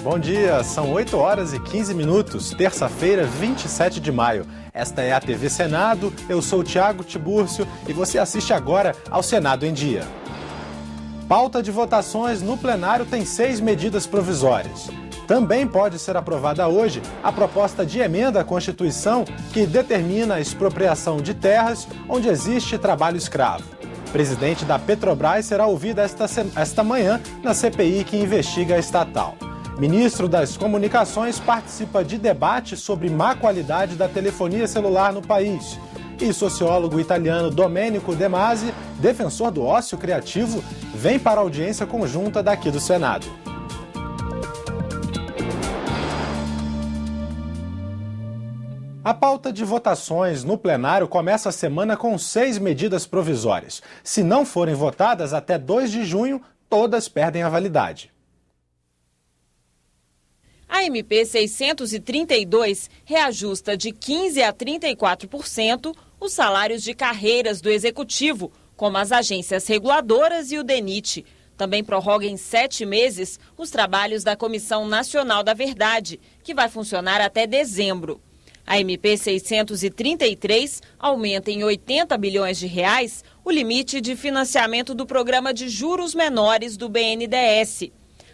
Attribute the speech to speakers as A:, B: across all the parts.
A: Bom dia, são 8 horas e 15 minutos, terça-feira, 27 de maio. Esta é a TV Senado, eu sou o Thiago Tiburcio e você assiste agora ao Senado em Dia. Pauta de votações no plenário tem 6 medidas provisórias. Também pode ser aprovada hoje a proposta de emenda à Constituição que determina a expropriação de terras onde existe trabalho escravo. O presidente da Petrobras será ouvido esta manhã na CPI que investiga a estatal. Ministro das Comunicações participa de debate sobre má qualidade da telefonia celular no país. E sociólogo italiano Domenico De Masi, defensor do ócio criativo, vem para a audiência conjunta daqui do Senado. A pauta de votações no plenário começa a semana com 6 medidas provisórias. Se não forem votadas até 2 de junho, todas perdem a validade.
B: A MP 632 reajusta de 15% a 34% os salários de carreiras do Executivo, como as agências reguladoras e o DENIT. Também prorroga em 7 meses os trabalhos da Comissão Nacional da Verdade, que vai funcionar até dezembro. A MP 633 aumenta em 80 bilhões de reais o limite de financiamento do programa de juros menores do BNDES.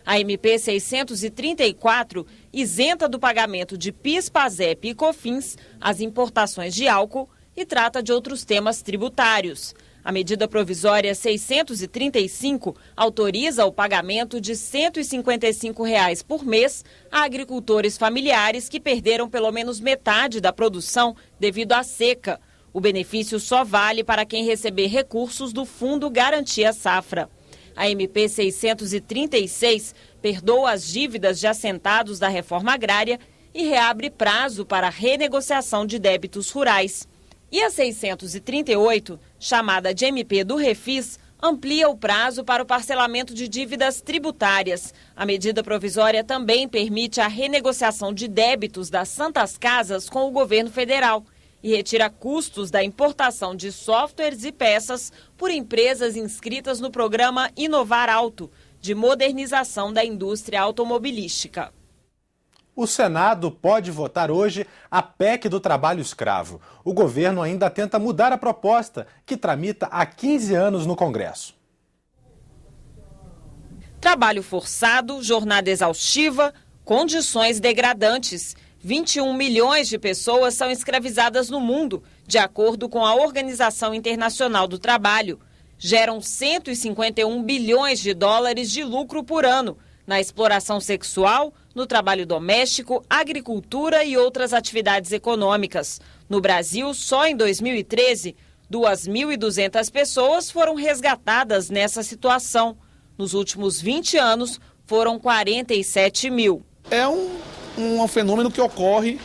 B: A MP 634 isenta do pagamento de PIS, PASEP e COFINS as importações de álcool e trata de outros temas tributários. A medida provisória 635 autoriza o pagamento de R$ 155 por mês a agricultores familiares que perderam pelo menos metade da produção devido à seca. O benefício só vale para quem receber recursos do Fundo Garantia Safra. A MP 636 perdoa as dívidas de assentados da reforma agrária e reabre prazo para renegociação de débitos rurais. E a 638, chamada de MP do Refis, amplia o prazo para o parcelamento de dívidas tributárias. A medida provisória também permite a renegociação de débitos das Santas Casas com o governo federal e retira custos da importação de softwares e peças por empresas inscritas no programa Inovar Auto, de modernização da indústria automobilística.
A: O Senado pode votar hoje a PEC do trabalho escravo. O governo ainda tenta mudar a proposta, que tramita há 15 anos no Congresso.
B: Trabalho forçado, jornada exaustiva, condições degradantes. 21 milhões de pessoas são escravizadas no mundo, de acordo com a Organização Internacional do Trabalho. Geram 151 bilhões de dólares de lucro por ano na exploração sexual, no trabalho doméstico, agricultura e outras atividades econômicas. No Brasil, só em 2013, 2.200 pessoas foram resgatadas nessa situação. Nos últimos 20 anos, foram 47 mil.
C: É um fenômeno que ocorre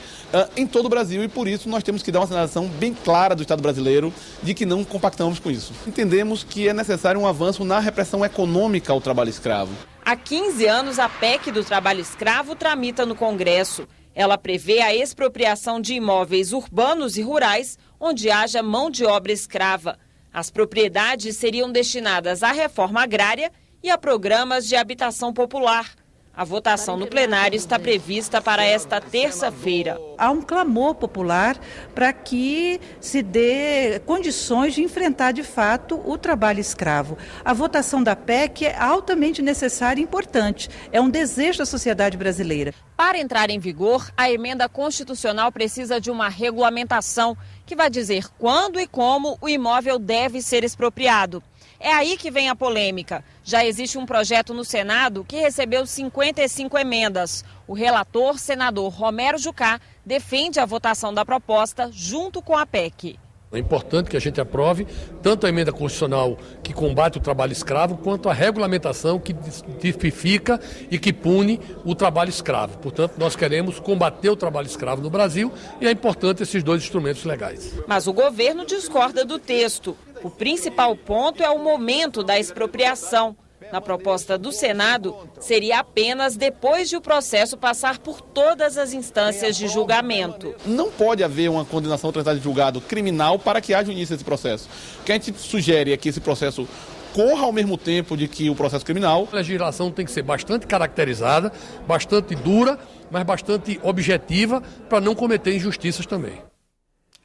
C: em todo o Brasil e por isso nós temos que dar uma sinalização bem clara do Estado brasileiro de que não compactamos com isso. Entendemos que é necessário um avanço na repressão econômica ao trabalho escravo.
B: Há 15 anos, a PEC do trabalho escravo tramita no Congresso. Ela prevê a expropriação de imóveis urbanos e rurais onde haja mão de obra escrava. As propriedades seriam destinadas à reforma agrária e a programas de habitação popular. A votação no plenário está prevista para esta terça-feira.
D: Há um clamor popular para que se dê condições de enfrentar de fato o trabalho escravo. A votação da PEC é altamente necessária e importante. É um desejo da sociedade brasileira.
B: Para entrar em vigor, a emenda constitucional precisa de uma regulamentação que vai dizer quando e como o imóvel deve ser expropriado. É aí que vem a polêmica. Já existe um projeto no Senado que recebeu 55 emendas. O relator, senador Romero Jucá, defende a votação da proposta junto com a PEC.
E: É importante que a gente aprove tanto a emenda constitucional que combate o trabalho escravo, quanto a regulamentação que tipifica e que pune o trabalho escravo. Portanto, nós queremos combater o trabalho escravo no Brasil e é importante esses 2 instrumentos legais.
B: Mas o governo discorda do texto. O principal ponto é o momento da expropriação. Na proposta do Senado, seria apenas depois de o processo passar por todas as instâncias de julgamento.
C: Não pode haver uma condenação transitada de julgado criminal para que haja o início desse processo. O que a gente sugere é que esse processo ocorra ao mesmo tempo de que o processo criminal.
E: A legislação tem que ser bastante caracterizada, bastante dura, mas bastante objetiva para não cometer injustiças também.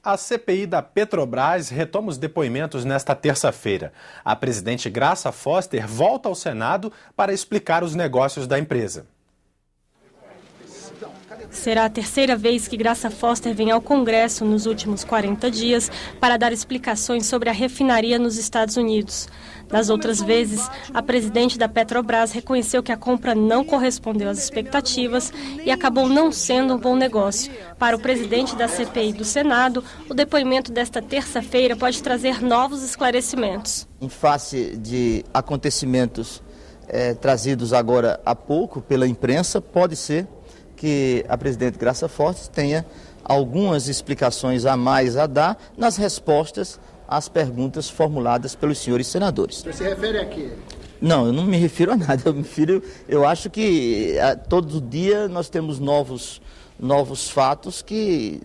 A: A CPI da Petrobras retoma os depoimentos nesta terça-feira. A presidente Graça Foster volta ao Senado para explicar os negócios da empresa.
F: Será a terceira vez que Graça Foster vem ao Congresso nos últimos 40 dias para dar explicações sobre a refinaria nos Estados Unidos. Das outras vezes, a presidente da Petrobras reconheceu que a compra não correspondeu às expectativas e acabou não sendo um bom negócio. Para o presidente da CPI do Senado, o depoimento desta terça-feira pode trazer novos esclarecimentos.
G: Em face de acontecimentos trazidos agora há pouco pela imprensa, pode ser que a presidente Graça Foster tenha algumas explicações a mais a dar nas respostas às perguntas formuladas pelos senhores senadores.
H: Você se refere a quê?
G: Não, eu não me refiro a nada. Eu acho que todo dia nós temos novos fatos que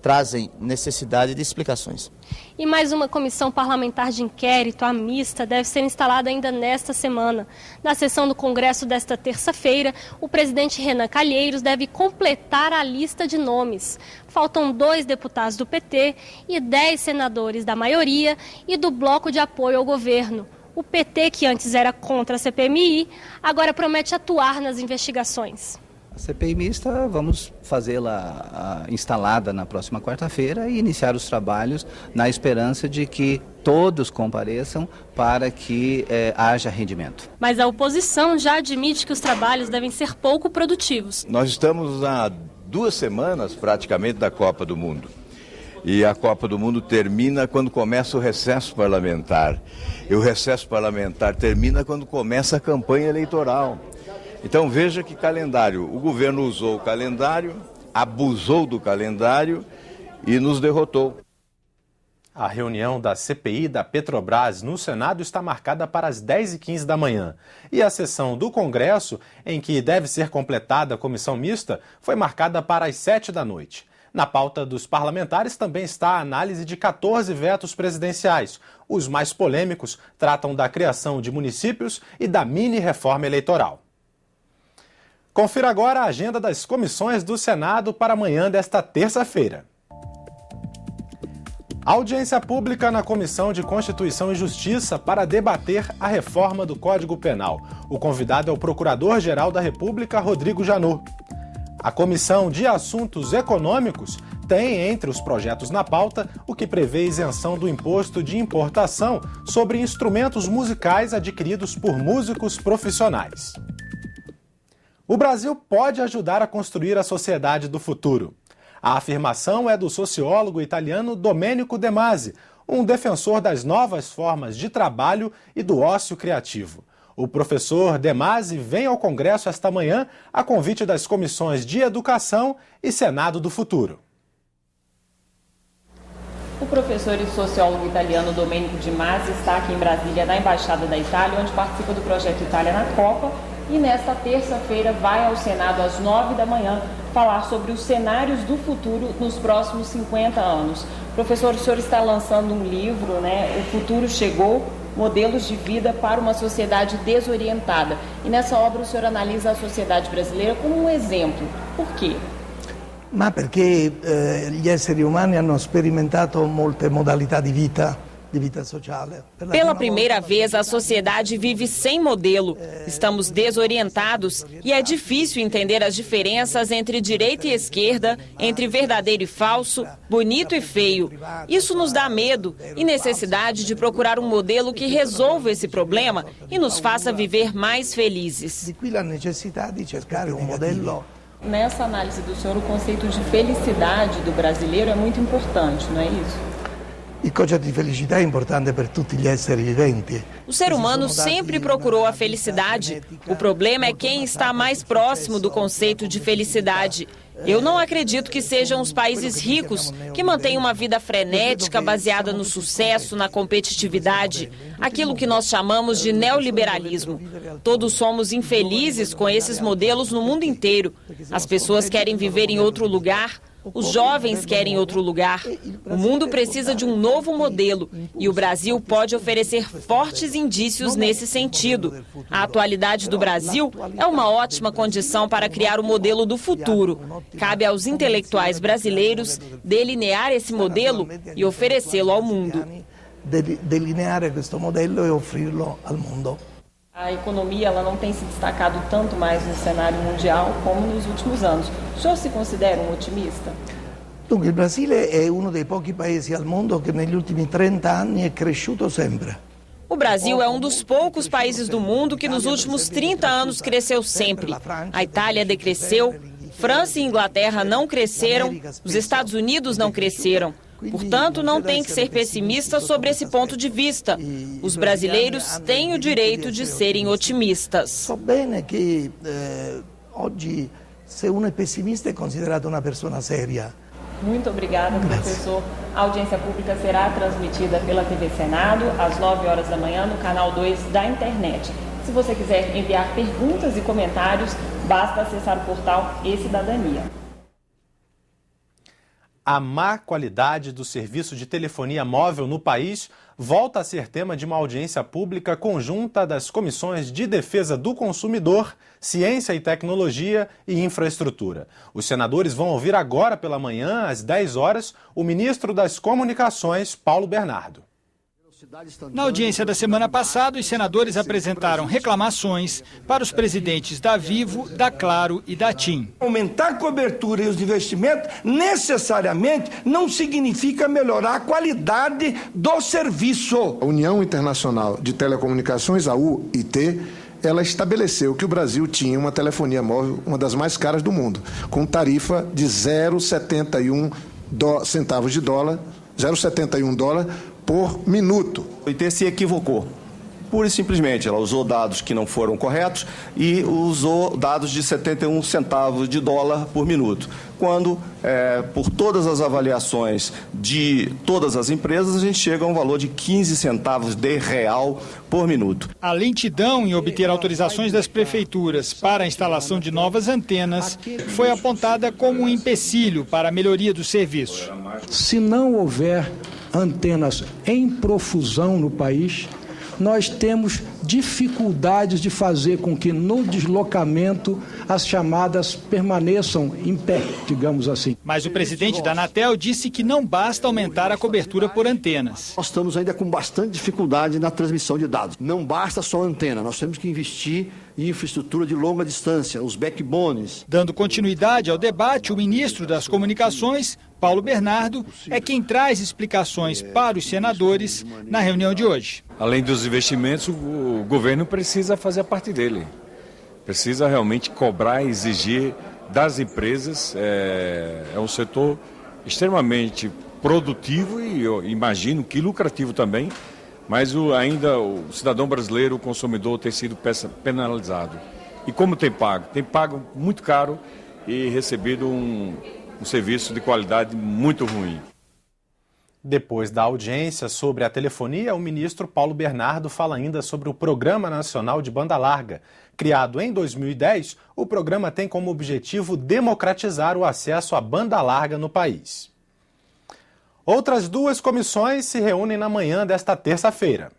G: trazem necessidade de explicações.
F: E mais uma comissão parlamentar de inquérito, a mista, deve ser instalada ainda nesta semana. Na sessão do Congresso desta terça-feira, o presidente Renan Calheiros deve completar a lista de nomes. Faltam 2 deputados do PT e 10 senadores da maioria e do bloco de apoio ao governo. O PT, que antes era contra a CPMI, agora promete atuar nas investigações.
I: A CPI mista, vamos fazê-la instalada na próxima quarta-feira e iniciar os trabalhos na esperança de que todos compareçam para que haja rendimento.
F: Mas a oposição já admite que os trabalhos devem ser pouco produtivos.
J: Nós estamos há 2 semanas praticamente da Copa do Mundo. E a Copa do Mundo termina quando começa o recesso parlamentar. E o recesso parlamentar termina quando começa a campanha eleitoral. Então veja que calendário, o governo usou o calendário, abusou do calendário e nos derrotou.
A: A reunião da CPI da Petrobras no Senado está marcada para as 10h15 da manhã. E a sessão do Congresso, em que deve ser completada a comissão mista, foi marcada para as 7 da noite. Na pauta dos parlamentares também está a análise de 14 vetos presidenciais. Os mais polêmicos tratam da criação de municípios e da mini-reforma eleitoral. Confira agora a agenda das comissões do Senado para amanhã desta terça-feira. Audiência pública na Comissão de Constituição e Justiça para debater a reforma do Código Penal. O convidado é o Procurador-Geral da República, Rodrigo Janot. A Comissão de Assuntos Econômicos tem entre os projetos na pauta o que prevê isenção do imposto de importação sobre instrumentos musicais adquiridos por músicos profissionais. O Brasil pode ajudar a construir a sociedade do futuro. A afirmação é do sociólogo italiano Domenico De Masi, um defensor das novas formas de trabalho e do ócio criativo. O professor De Masi vem ao Congresso esta manhã a convite das comissões de Educação e Senado do Futuro.
B: O professor e sociólogo italiano Domenico De Masi está aqui em Brasília, na Embaixada da Itália, onde participa do projeto Itália na Copa. E nesta terça-feira vai ao Senado às 9 da manhã falar sobre os cenários do futuro nos próximos 50 anos. Professor, o senhor está lançando um livro, né? O Futuro Chegou, Modelos de Vida para uma Sociedade Desorientada. E nessa obra o senhor analisa a sociedade brasileira como um exemplo. Por quê?
H: Ma perché gli esseri umani hanno sperimentato molte modalità di vita sociale.
B: Pela primeira vez, a sociedade vive sem modelo. Estamos desorientados e é difícil entender as diferenças entre direita e esquerda, entre verdadeiro e falso, bonito e feio. Isso nos dá medo e necessidade de procurar um modelo que resolva esse problema e nos faça viver mais felizes.
H: Di qui la necessità di cercare un modello.
B: Nessa análise do senhor, o conceito de felicidade do brasileiro é muito importante, não é isso?
H: Il concetto di felicità è importante per tutti gli esseri viventi.
B: O ser humano sempre procurou a felicidade. O problema é quem está mais próximo do conceito de felicidade. Eu não acredito que sejam os países ricos que mantêm uma vida frenética baseada no sucesso, na competitividade, aquilo que nós chamamos de neoliberalismo. Todos somos infelizes com esses modelos no mundo inteiro. As pessoas querem viver em outro lugar, Os jovens querem outro lugar. O mundo precisa de um novo modelo e o Brasil pode oferecer fortes indícios nesse sentido. A atualidade do Brasil é uma ótima condição para criar o modelo do futuro. Cabe aos intelectuais brasileiros delinear esse modelo e oferecê-lo ao mundo.
H: Delineare questo modello e offrirlo al mondo.
B: A economia ela não tem se destacado tanto mais no cenário mundial como nos últimos anos. O senhor se considera um otimista?
H: Dunque, il Brasile è uno dei pochi paesi al mondo che negli ultimi 30 anni è cresciuto sempre.
B: O Brasil é um dos poucos países do mundo que nos últimos 30 anos cresceu sempre. A Itália decresceu, França e Inglaterra não cresceram, os Estados Unidos não cresceram. Portanto, não tem que ser pessimista sobre esse ponto de vista. Os brasileiros têm o direito de serem otimistas.
H: So bene che oggi se uno è pessimista è considerato una persona seria.
B: Muito obrigada, professor. A audiência pública será transmitida pela TV Senado às 9 horas da manhã no canal 2 da internet. Se você quiser enviar perguntas e comentários, basta acessar o portal e-Cidadania.
A: A má qualidade do serviço de telefonia móvel no país volta a ser tema de uma audiência pública conjunta das Comissões de Defesa do Consumidor, Ciência e Tecnologia e Infraestrutura. Os senadores vão ouvir agora pela manhã, às 10 horas, o ministro das Comunicações, Paulo Bernardo.
K: Na audiência da semana passada, os senadores apresentaram reclamações para os presidentes da Vivo, da Claro e da TIM.
L: Aumentar a cobertura e os investimentos necessariamente não significa melhorar a qualidade do serviço.
M: A União Internacional de Telecomunicações, a UIT, ela estabeleceu que o Brasil tinha uma telefonia móvel, uma das mais caras do mundo, com tarifa de 0,71 centavos de dólar, 0,71 dólar por minuto.
N: A OIT se equivocou. Pura e simplesmente, ela usou dados que não foram corretos e usou dados de 71 centavos de dólar por minuto. Quando, por todas as avaliações de todas as empresas, a gente chega a um valor de 15 centavos de real por minuto.
K: A lentidão em obter autorizações das prefeituras para a instalação de novas antenas foi apontada como um empecilho para a melhoria do serviço.
O: Se não houver antenas em profusão no país, nós temos dificuldades de fazer com que no deslocamento as chamadas permaneçam em pé, digamos assim.
K: Mas o presidente da Anatel disse que não basta aumentar a cobertura por antenas.
P: Nós estamos ainda com bastante dificuldade na transmissão de dados. Não basta só antena, nós temos que investir em infraestrutura de longa distância, os backbones.
K: Dando continuidade ao debate, o ministro das Comunicações, Paulo Bernardo, é quem traz explicações para os senadores na reunião de hoje.
Q: Além dos investimentos, o governo precisa fazer a parte dele. Precisa realmente cobrar e exigir das empresas. É um setor extremamente produtivo e eu imagino que lucrativo também, mas ainda o cidadão brasileiro, o consumidor, tem sido penalizado. E como tem pago muito caro e recebido um serviço de qualidade muito ruim.
A: Depois da audiência sobre a telefonia, o ministro Paulo Bernardo fala ainda sobre o Programa Nacional de Banda Larga. Criado em 2010, o programa tem como objetivo democratizar o acesso à banda larga no país. Outras duas comissões se reúnem na manhã desta terça-feira.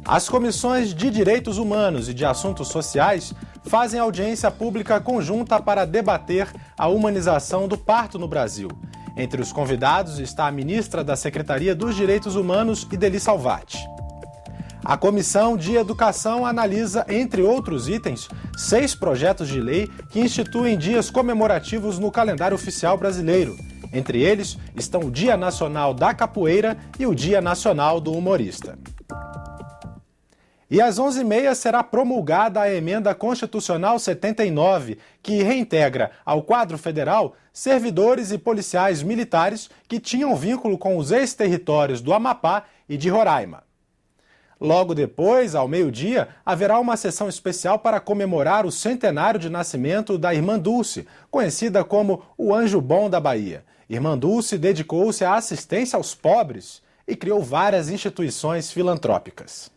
A: As comissões de Direitos Humanos e de Assuntos Sociais fazem audiência pública conjunta para debater a humanização do parto no Brasil. Entre os convidados está a ministra da Secretaria dos Direitos Humanos, Idely Salvati. A Comissão de Educação analisa, entre outros itens, 6 projetos de lei que instituem dias comemorativos no calendário oficial brasileiro. Entre eles estão o Dia Nacional da Capoeira e o Dia Nacional do Humorista. E às 11h30 será promulgada a Emenda Constitucional 79, que reintegra ao quadro federal servidores e policiais militares que tinham vínculo com os ex-territórios do Amapá e de Roraima. Logo depois, ao meio-dia, haverá uma sessão especial para comemorar o centenário de nascimento da Irmã Dulce, conhecida como o Anjo Bom da Bahia. Irmã Dulce dedicou-se à assistência aos pobres e criou várias instituições filantrópicas.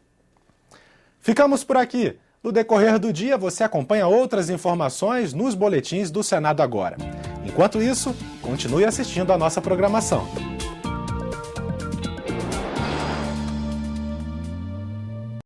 A: Ficamos por aqui. No decorrer do dia, você acompanha outras informações nos boletins do Senado Agora. Enquanto Enquanto isso, continue assistindo a nossa programação.